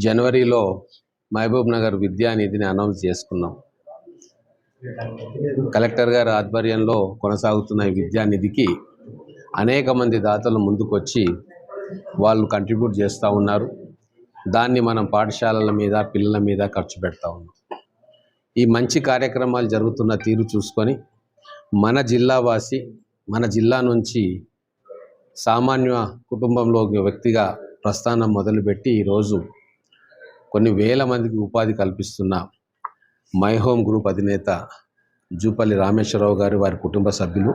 జనవరిలో మహబూబ్ నగర్ విద్యానిధిని అనౌన్స్ చేసుకున్నాం. కలెక్టర్ గారి ఆధ్వర్యంలో కొనసాగుతున్న ఈ విద్యానిధికి అనేక మంది దాతలు ముందుకొచ్చి వాళ్ళు కంట్రిబ్యూట్ చేస్తూ ఉన్నారు. దాన్ని మనం పాఠశాలల మీద పిల్లల మీద ఖర్చు పెడతా ఉన్నాం. ఈ మంచి కార్యక్రమాలు జరుగుతున్న తీరు చూసుకొని మన జిల్లావాసి, మన జిల్లా నుంచి సామాన్య కుటుంబంలో వ్యక్తిగా ప్రస్థానం మొదలుపెట్టి ఈరోజు కొన్ని వేల మందికి ఉపాధి కల్పిస్తున్న మై హోమ్ గ్రూప్ అధినేత జూపల్లి రామేశ్వరరావు గారు, వారి కుటుంబ సభ్యులు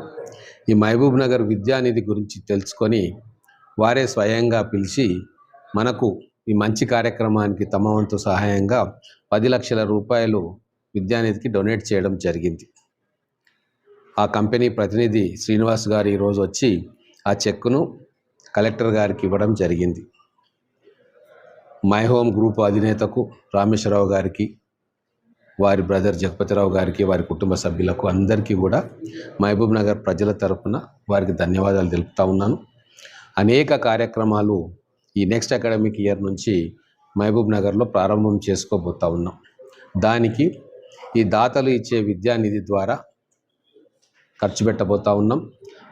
ఈ మహబూబ్ నగర్ విద్యానిధి గురించి తెలుసుకొని వారే స్వయంగా పిలిచి మనకు ఈ మంచి కార్యక్రమానికి తమ వంతు సహాయంగా 10 లక్షల రూపాయలు విద్యానిధికి డొనేట్ చేయడం జరిగింది. ఆ కంపెనీ ప్రతినిధి శ్రీనివాస్ గారు ఈరోజు వచ్చి ఆ చెక్కును కలెక్టర్ గారికి ఇవ్వడం జరిగింది. మై హోమ్ గ్రూప్ అధినేతకు రామేశ్వరరావు గారికి, వారి బ్రదర్ జగపతిరావు గారికి, వారి కుటుంబ సభ్యులకు అందరికీ కూడా మహబూబ్ నగర్ ప్రజల తరపున వారికి ధన్యవాదాలు తెలుపుతా ఉన్నాను. అనేక కార్యక్రమాలు ఈ నెక్స్ట్ అకాడమిక్ ఇయర్ నుంచి మహబూబ్ నగర్లో ప్రారంభం చేసుకోబోతా ఉన్నాం. దానికి ఈ దాతలు ఇచ్చే విద్యానిధి ద్వారా ఖర్చు పెట్టబోతా ఉన్నాం.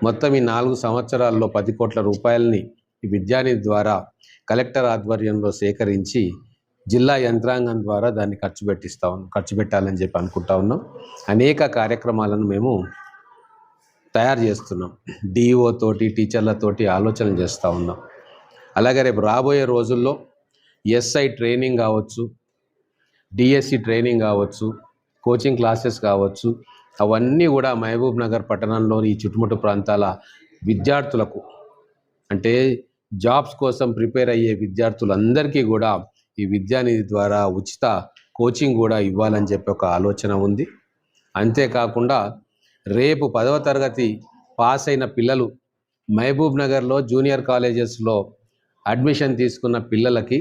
మొత్తం ఈ 4 సంవత్సరాల్లో 10 కోట్ల రూపాయలని ఈ విద్యానిధి ద్వారా కలెక్టర్ ఆధ్వర్యంలో సేకరించి జిల్లా యంత్రాంగం ద్వారా దాన్ని ఖర్చు పెట్టాలని చెప్పి అనుకుంటా ఉన్నాం. అనేక కార్యక్రమాలను మేము తయారు చేస్తున్నాం. డిఈఓ తోటి, టీచర్లతోటి ఆలోచన చేస్తూ ఉన్నాం. అలాగే రేపు రాబోయే రోజుల్లో ఎస్ఐ ట్రైనింగ్ కావచ్చు, డిఎస్సి ట్రైనింగ్ కావచ్చు, కోచింగ్ క్లాసెస్ కావచ్చు, అవన్నీ కూడా మహబూబ్ నగర్ పట్టణంలోని ఈ చుట్టుముట్టు ప్రాంతాల విద్యార్థులకు, అంటే జాబ్స్ కోసం ప్రిపేర్ అయ్యే విద్యార్థులందరికీ కూడా ఈ విద్యానిధి ద్వారా ఉచిత కోచింగ్ కూడా ఇవ్వాలని చెప్పి ఒక ఆలోచన ఉంది. అంతేకాకుండా రేపు 10వ తరగతి పాస్ అయిన పిల్లలు మహబూబ్ నగర్లో జూనియర్ కాలేజెస్లో అడ్మిషన్ తీసుకున్న పిల్లలకి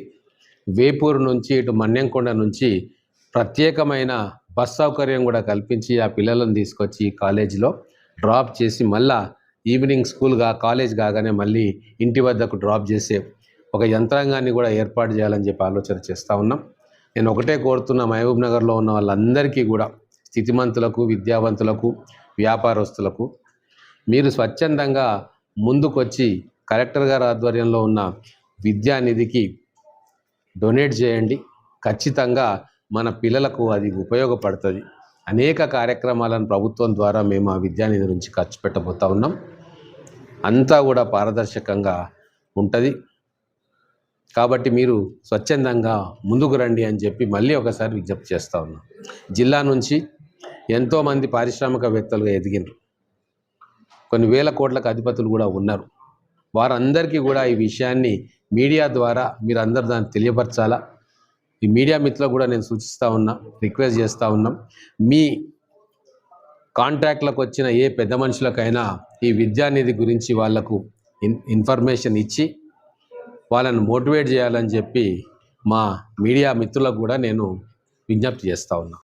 వేపూరు నుంచి ఇటు మన్యంకొండ నుంచి ప్రత్యేకమైన బస్ సౌకర్యం కూడా కల్పించి ఆ పిల్లలను తీసుకొచ్చి కాలేజీలో డ్రాప్ చేసి మళ్ళా ఈవినింగ్ కాలేజ్ కాగానే మళ్ళీ ఇంటి వద్దకు డ్రాప్ చేసే ఒక యంత్రాంగాన్ని కూడా ఏర్పాటు చేయాలని చెప్పి ఆలోచన చేస్తూ ఉన్నాం. నేను ఒకటే కోరుతున్న మహబూబ్ నగర్లో ఉన్న వాళ్ళందరికీ కూడా, స్థితిమంతులకు, విద్యావంతులకు, వ్యాపారస్తులకు, మీరు స్వచ్ఛందంగా ముందుకొచ్చి కలెక్టర్ గారి ఆధ్వర్యంలో ఉన్న విద్యానిధికి డొనేట్ చేయండి. ఖచ్చితంగా మన పిల్లలకు అది ఉపయోగపడుతుంది. అనేక కార్యక్రమాలను ప్రభుత్వం ద్వారా మేము ఆ విద్యానిధి నుంచి ఖర్చు పెట్టబోతా ఉన్నాం. అంతా కూడా పారదర్శకంగా ఉంటుంది. కాబట్టి మీరు స్వచ్ఛందంగా ముందుకు రండి అని చెప్పి మళ్ళీ ఒకసారి విజ్ఞప్తి చేస్తూ ఉన్నాం. జిల్లా నుంచి ఎంతోమంది పారిశ్రామికవేత్తలుగా ఎదిగినారు, కొన్ని వేల కోట్లకు అధిపతులు కూడా ఉన్నారు. వారందరికీ కూడా ఈ విషయాన్ని మీడియా ద్వారా మీరు అందరూ దాన్ని తెలియపరచాలా. ఈ మీడియా మిత్రులకు కూడా నేను సూచిస్తూ ఉన్నా, రిక్వెస్ట్ చేస్తూ ఉన్నాం. మీ కాంటాక్ట్లకు వచ్చిన ఏ పెద్ద మనుషులకైనా ఈ విద్యానిధి గురించి వాళ్లకు ఇన్ఫర్మేషన్ ఇచ్చి వాళ్ళను మోటివేట్ చేయాలని చెప్పి మా మీడియా మిత్రులకు కూడా నేను విజ్ఞప్తి చేస్తూ ఉన్నా.